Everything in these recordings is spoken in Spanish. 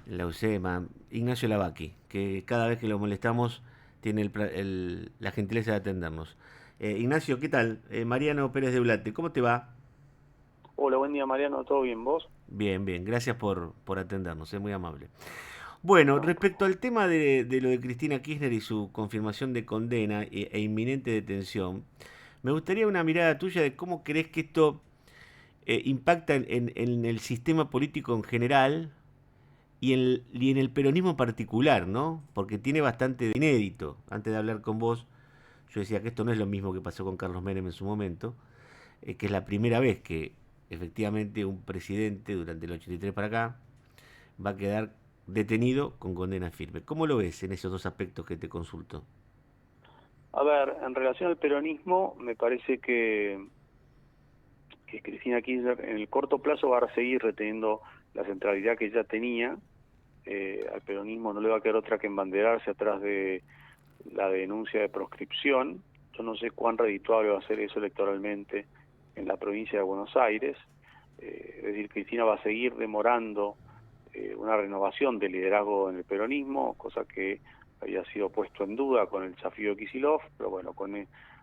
la UCEMA, Ignacio Lavaki, que cada vez que lo molestamos tiene la gentileza de atendernos. Ignacio, ¿qué tal? Mariano Pérez de Ulate, ¿cómo te va? Hola, buen día Mariano, ¿todo bien vos? Bien, bien, gracias por atendernos, es muy amable. Bueno, No, por respecto favor. al tema de lo de Cristina Kirchner y su confirmación de condena e inminente detención, me gustaría una mirada tuya de cómo crees que esto impacta en el sistema político en general y en el peronismo en particular, ¿no? Porque tiene bastante de inédito. Antes de hablar con vos, yo decía que esto no es lo mismo que pasó con Carlos Menem en su momento, que es la primera vez que efectivamente un presidente durante el 83 para acá va a quedar detenido con condena firme. ¿Cómo lo ves en esos dos aspectos que te consulto? A ver, en relación al peronismo, me parece que Cristina Kirchner en el corto plazo va a seguir reteniendo la centralidad que ya tenía. Al peronismo no le va a quedar otra que embanderarse atrás de la denuncia de proscripción. Yo no sé cuán redituable va a ser eso electoralmente en la provincia de Buenos Aires. Es decir, Cristina va a seguir demorando una renovación del liderazgo en el peronismo, cosa que había sido puesto en duda con el desafío de Kicillof, pero bueno,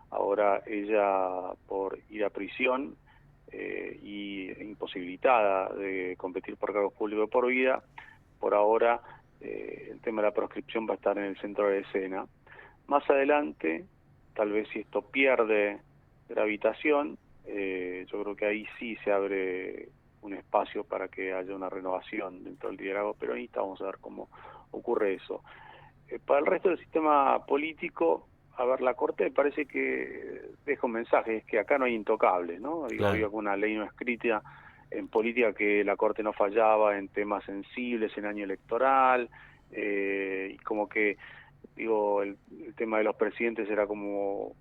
ahora ella por ir a prisión y imposibilitada de competir por cargos públicos de por vida, por ahora el tema de la proscripción va a estar en el centro de la escena. Más adelante, tal vez si esto pierde gravitación, yo creo que ahí sí se abre un espacio para que haya una renovación dentro del liderazgo peronista. Vamos a ver cómo ocurre eso. Para el resto del sistema político, a ver, la Corte me parece que deja un mensaje, es que acá no hay intocables, ¿no? Digo, Claro. había una ley no escrita en política que la Corte no fallaba en temas sensibles en año electoral, y como que, digo, el tema de los presidentes era como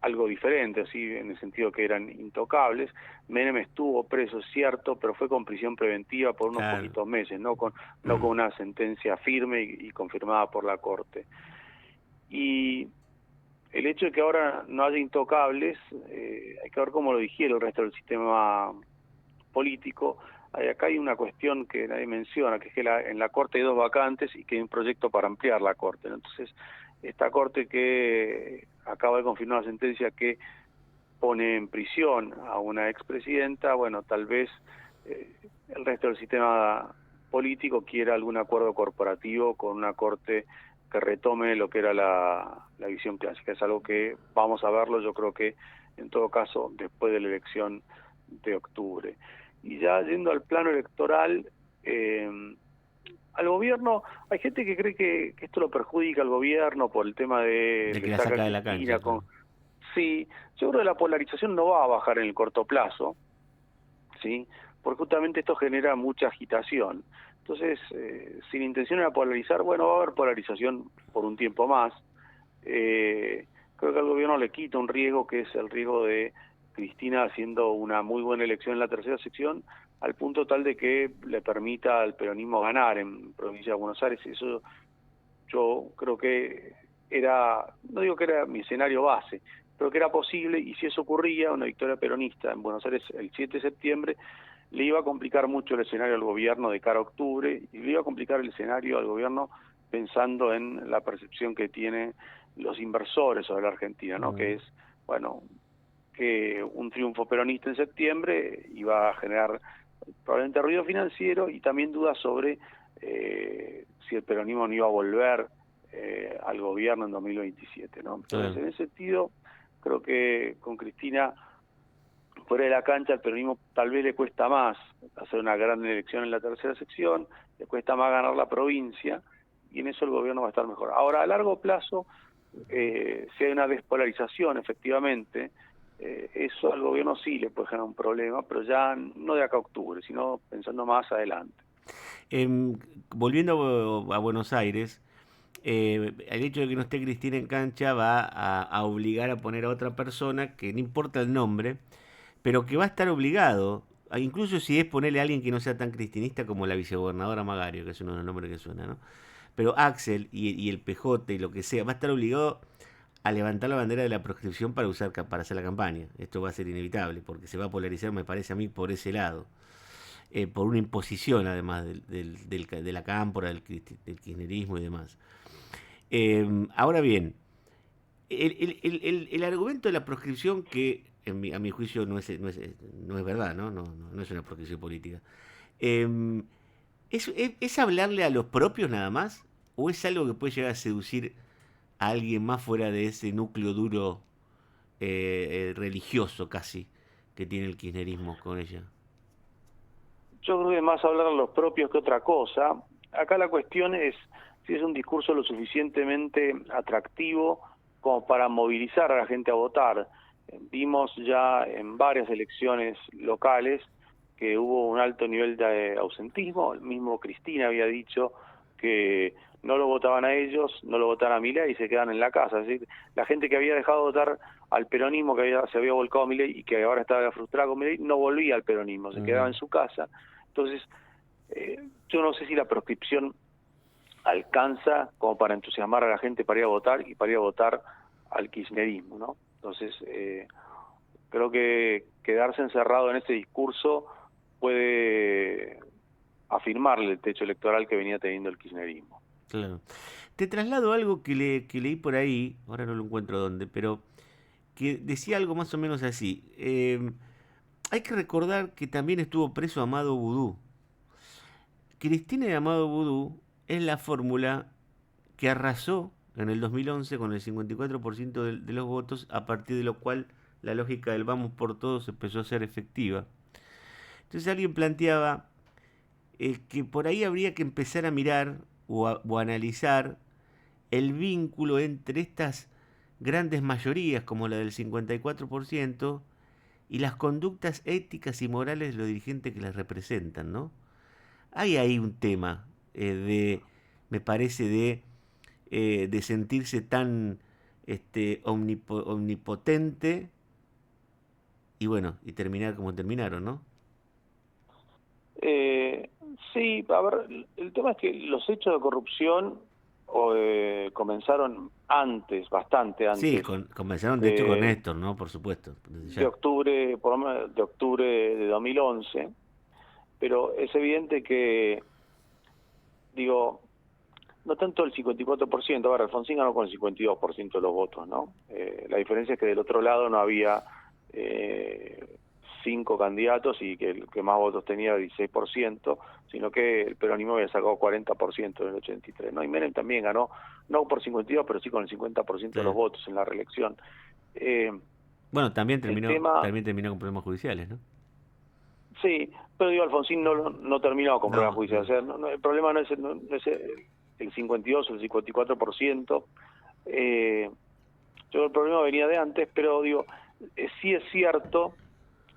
algo diferente, así en el sentido que eran intocables. Menem estuvo preso, es cierto, pero fue con prisión preventiva por unos Claro. poquitos meses, no con una sentencia firme y confirmada por la Corte. Y el hecho de que ahora no haya intocables, hay que ver cómo lo digiere el resto del sistema político. Acá hay una cuestión que nadie menciona, que es que en la Corte hay dos vacantes y que hay un proyecto para ampliar la Corte, ¿no? Entonces, esta Corte que acaba de confirmar la sentencia que pone en prisión a una expresidenta, bueno, tal vez el resto del sistema político quiera algún acuerdo corporativo con una Corte que retome lo que era la visión clásica. Es algo que vamos a verlo, yo creo que en todo caso después de la elección de octubre. Y ya yendo al plano electoral, eh, al gobierno, hay gente que cree que esto lo perjudica al gobierno por el tema de De que le la saca a saca de la Cristina cancha, con... claro. Sí, yo creo que la polarización no va a bajar en el corto plazo, ¿sí? Porque justamente esto genera mucha agitación. Entonces, si la intención era polarizar, bueno, va a haber polarización por un tiempo más. Creo que al gobierno le quita un riesgo, que es el riesgo de Cristina haciendo una muy buena elección en la tercera sección, al punto tal de que le permita al peronismo ganar en provincia de Buenos Aires. Eso yo creo que era, no digo que era mi escenario base, pero que era posible, y si eso ocurría, una victoria peronista en Buenos Aires el 7 de septiembre, le iba a complicar mucho el escenario al gobierno de cara a octubre, y le iba a complicar el escenario al gobierno pensando en la percepción que tienen los inversores sobre la Argentina, ¿no? Que Mm. es, bueno, que un triunfo peronista en septiembre iba a generar probablemente ruido financiero y también dudas sobre si el peronismo no iba a volver al gobierno en 2027, ¿no? Entonces, Claro. en ese sentido, creo que con Cristina fuera de la cancha, al peronismo tal vez le cuesta más hacer una gran elección en la tercera sección, le cuesta más ganar la provincia, y en eso el gobierno va a estar mejor. Ahora, a largo plazo, si hay una despolarización, efectivamente, eso al gobierno sí le puede generar un problema, pero ya no de acá a octubre, sino pensando más adelante. Em, Volviendo a Buenos Aires, el hecho de que no esté Cristina en cancha va a obligar a poner a otra persona, que no importa el nombre, pero que va a estar obligado, incluso si es ponerle a alguien que no sea tan cristinista como la vicegobernadora Magario, que es uno de los nombres que suena, ¿no? Pero Axel y el PJ y lo que sea, va a estar obligado a levantar la bandera de la proscripción para para hacer la campaña. Esto va a ser inevitable, porque se va a polarizar, me parece a mí, por ese lado. por una imposición además de la cámpora, del kirchnerismo y demás. Ahora bien, el argumento de la proscripción que a mi juicio no es verdad, ¿no? No es una proscripción política. Eh, ¿Es hablarle a los propios nada más? ¿O es algo que puede llegar a seducir a alguien más fuera de ese núcleo duro religioso casi que tiene el kirchnerismo con ella? Yo creo que más hablar a los propios que otra cosa. Acá la cuestión es si es un discurso lo suficientemente atractivo como para movilizar a la gente a votar. Vimos ya en varias elecciones locales que hubo un alto nivel de ausentismo. El mismo Cristina había dicho que no lo votaban a ellos, no lo votaban a Milei y se quedan en la casa. Es decir, la gente que había dejado de votar al peronismo, se había volcado a Milei y que ahora estaba frustrada con Milei, no volvía al peronismo, se quedaba en su casa. Entonces, yo no sé si la proscripción alcanza como para entusiasmar a la gente para ir a votar y para ir a votar al kirchnerismo, ¿no? Entonces, creo que quedarse encerrado en este discurso puede afirmarle el techo electoral que venía teniendo el kirchnerismo. Claro. Te traslado algo que leí por ahí, ahora no lo encuentro dónde, pero que decía algo más o menos así. Hay que recordar que también estuvo preso Amado Vudú. Cristina de Amado Vudú es la fórmula que arrasó en el 2011 con el 54% de los votos, a partir de lo cual la lógica del vamos por todos empezó a ser efectiva. Entonces alguien planteaba que por ahí habría que empezar a mirar o analizar el vínculo entre estas grandes mayorías, como la del 54%, y las conductas éticas y morales de los dirigentes que las representan, ¿no? Hay ahí un tema me parece, de sentirse tan omnipotente y bueno, y terminar como terminaron, ¿no? Eh, sí, a ver, el tema es que los hechos de corrupción comenzaron antes, bastante Sí, antes comenzaron de hecho con de, Néstor, ¿no? Por supuesto, desde de ya. octubre, por lo menos de octubre de 2011, pero es evidente que, digo, no tanto el 54%, ahora Alfonsín ganó con el 52% de los votos, ¿no? La diferencia es que del otro lado no había 5 candidatos y que el que más votos tenía era 16%, sino que el peronismo había sacado 40% en el 83, ¿no? Y Menem también ganó, no por 52, pero sí con el 50% de los Sí. votos en la reelección. Eh, Bueno, el tema, también terminó con problemas judiciales, ¿no? sí, pero digo, Alfonsín no terminó con problemas No, judiciales. O sea, el problema no es el 52 o el 54%. Eh, Yo creo que el problema venía de antes, pero digo, sí es cierto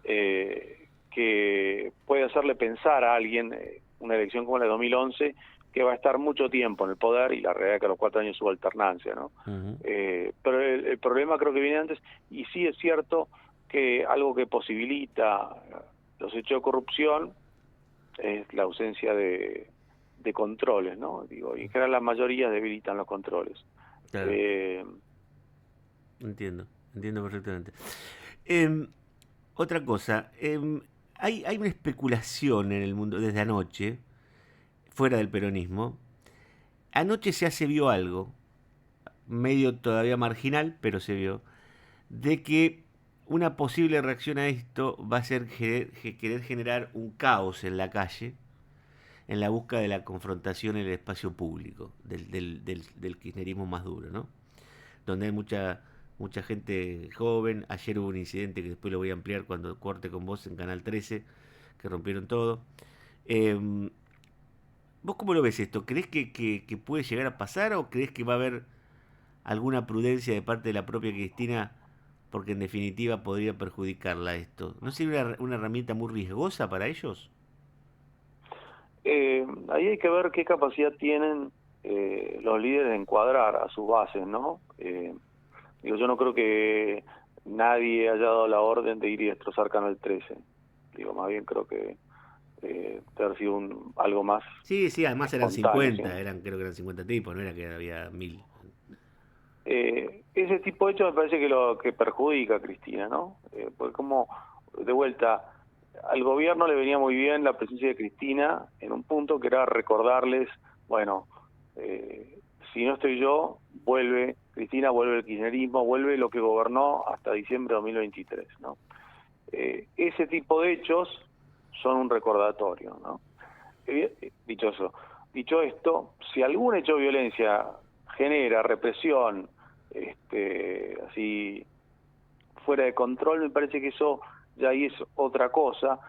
que puede hacerle pensar a alguien una elección como la de 2011 que va a estar mucho tiempo en el poder y la realidad es que a los 4 años hubo alternancia, ¿no? uh-huh. Pero el problema creo que viene antes y sí es cierto que algo que posibilita los hechos de corrupción es la ausencia de controles, ¿no? Digo, y en general las mayorías debilitan los controles. Claro, Eh, entiendo perfectamente. Em, Otra cosa, hay una especulación en el mundo desde anoche, fuera del peronismo. Anoche se vio algo, medio todavía marginal, pero se vio, de que una posible reacción a esto va a ser querer generar un caos en la calle, en la búsqueda de la confrontación en el espacio público, del kirchnerismo más duro, ¿no? Donde hay mucha gente joven. Ayer hubo un incidente que después lo voy a ampliar cuando corte con vos en Canal 13, que rompieron todo. Eh, ¿Vos cómo lo ves esto? ¿Crees que puede llegar a pasar o crees que va a haber alguna prudencia de parte de la propia Cristina porque en definitiva podría perjudicarla esto? ¿No sería una herramienta muy riesgosa para ellos? Ahí hay que ver qué capacidad tienen los líderes de encuadrar a sus bases, ¿no? Digo, yo no creo que nadie haya dado la orden de ir y destrozar Canal 13. Digo, más bien creo que debe haber sido algo más Sí, sí, además eran espontáneo, ¿sí? 50, creo que eran 50 tipos, no era que había 1000. Ese tipo de hechos me parece que lo que perjudica a Cristina, ¿no? Porque como, de vuelta, al gobierno le venía muy bien la presencia de Cristina en un punto que era recordarles, bueno, si no estoy yo, vuelve Cristina, vuelve el kirchnerismo, vuelve lo que gobernó hasta diciembre de 2023, ¿no? Ese tipo de hechos son un recordatorio, ¿no? Dicho esto, si algún hecho de violencia genera represión, así fuera de control, me parece que eso ya ahí es otra cosa,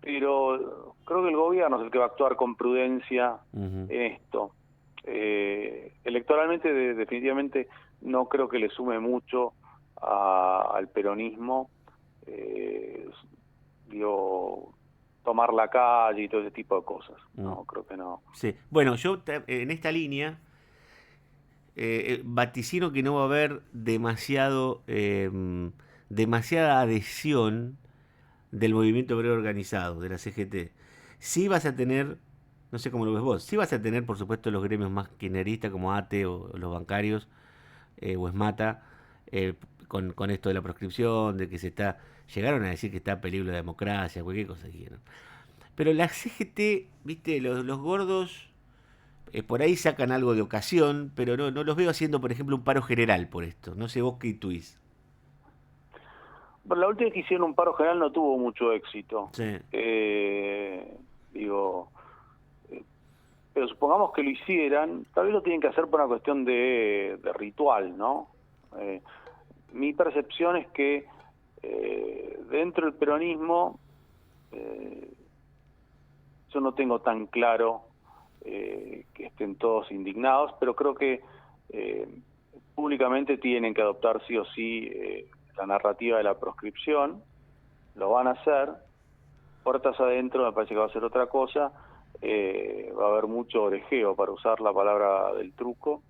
pero creo que el gobierno es el que va a actuar con prudencia en esto. Electoralmente definitivamente no creo que le sume mucho al peronismo, digo, tomar la calle y todo ese tipo de cosas. No, creo que no. Sí. Bueno, yo en esta línea vaticino que no va a haber demasiada adhesión del movimiento obrero organizado, de la CGT. Sí vas a tener, no sé cómo lo ves vos, sí vas a tener, por supuesto, los gremios más kirchneristas como ATE o los bancarios o ESMATA, eh, con esto de la proscripción, de que llegaron a decir que está en peligro la democracia, cualquier cosa dijeron. Pero la CGT, viste, los gordos por ahí sacan algo de ocasión, pero no los veo haciendo, por ejemplo, un paro general por esto. No sé vos qué intuís. Bueno, la última vez que hicieron un paro general no tuvo mucho éxito. Sí. Digo, pero supongamos que lo hicieran, tal vez lo tienen que hacer por una cuestión de ritual, ¿no? Mi percepción es que dentro del peronismo yo no tengo tan claro que estén todos indignados, pero creo que públicamente tienen que adoptar sí o sí la narrativa de la proscripción, lo van a hacer, puertas adentro me parece que va a ser otra cosa, va a haber mucho orejeo, para usar la palabra del truco,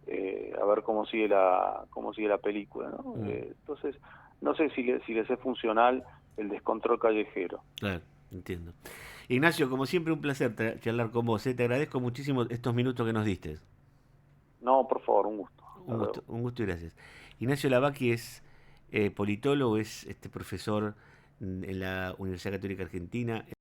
a ver cómo sigue la película, ¿no? Entonces, no sé si les es funcional el descontrol callejero. Claro, entiendo. Ignacio, como siempre, un placer charlar con vos. Te agradezco muchísimo estos minutos que nos diste. No, por favor, un gusto. Hasta luego. Un gusto y gracias. Ignacio Lavacchi es politólogo, es profesor en la Universidad Católica Argentina.